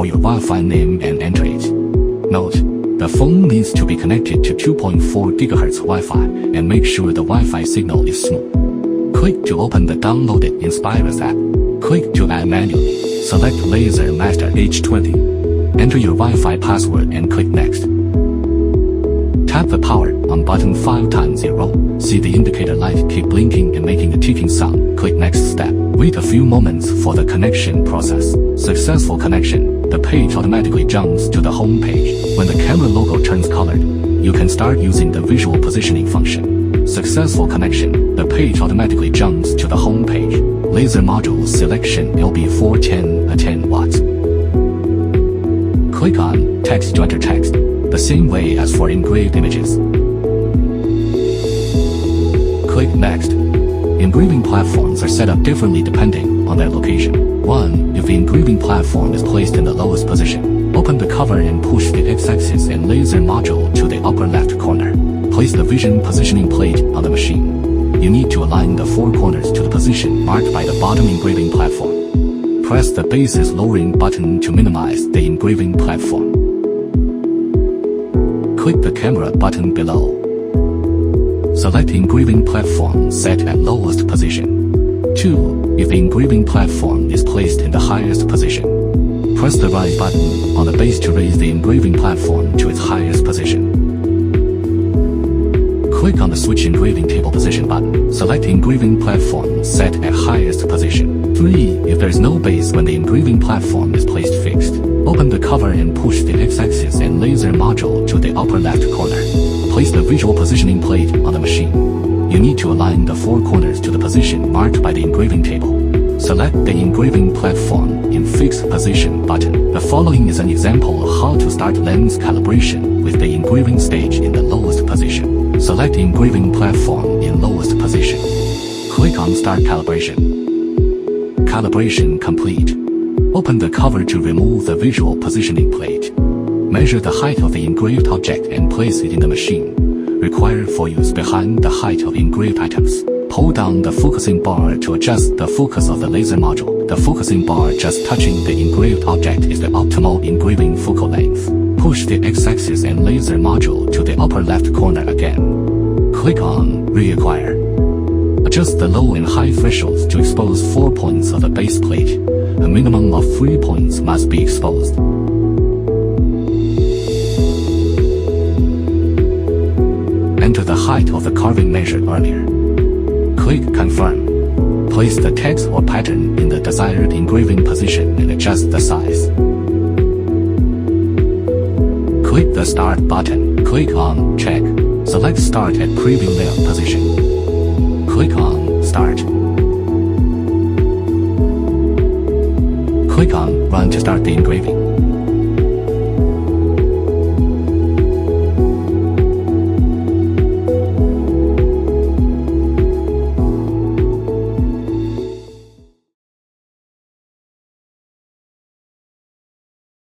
for your Wi-Fi name and enter it. Note: the phone needs to be connected to 2.4 GHz Wi-Fi and make sure the Wi-Fi signal is smooth. Click to open the downloaded Inspirus app. Click to add manually. Select Laser Master H20. Enter your Wi-Fi password and click Next. Tap the power on button 5 times 0. See the indicator light keep blinking and making a ticking sound. Click Next step. Wait a few moments for the connection process. Successful connection. The page automatically jumps to the home page. When the camera logo turns colored, you can start using the visual positioning function. Successful connection. The page automatically jumps to the home page. Laser module selection LB410 at 10 watts. Click on Text to enter text, the same way as for engraved images. Click Next. Engraving platforms are set up differently depending on their location. 1. If the engraving platform is placed in the lowest position, open the cover and push the X-axis and laser module to the upper left corner. Place the vision positioning plate on the machine. You need to align the 4 corners to the position marked by the bottom engraving platform. Press the basis lowering button to minimize the engraving platform. Click the camera button below. Select engraving platform set at lowest position. 2. If the engraving platform is placed in the highest position, press the right button on the base to raise the engraving platform to its highest position. Click on the Switch Engraving Table Position button. Select engraving platform set at highest position. 3. If there is no base when the engraving platform is placed fixed, open the cover and push the X-axis and laser module to the upper left corner. Place the visual positioning plate on the machine. You need to align the 4 corners to the position marked by the engraving table. Select the engraving platform in fixed position button. The following is an example of how to start lens calibration with the engraving stage in the lowest position. Select engraving platform in lowest position. Click on Start Calibration. Calibration complete. Open the cover to remove the visual positioning plate. Measure the height of the engraved object and place it in the machine. Required for use behind the height of engraved items. Hold down the focusing bar to adjust the focus of the laser module. The focusing bar just touching the engraved object is the optimal engraving focal length. Push the X-axis and laser module to the upper left corner again. Click on Reacquire. Adjust the low and high thresholds to expose 4 points of the base plate. A minimum of 3 points must be exposed. Enter the height of the carving measured earlier. Click Confirm. Place the text or pattern in the desired engraving position and adjust the size. Click the Start button. Click on Check. Select Start at Preview Layout position. Click on Start. Click on Run to start the engraving.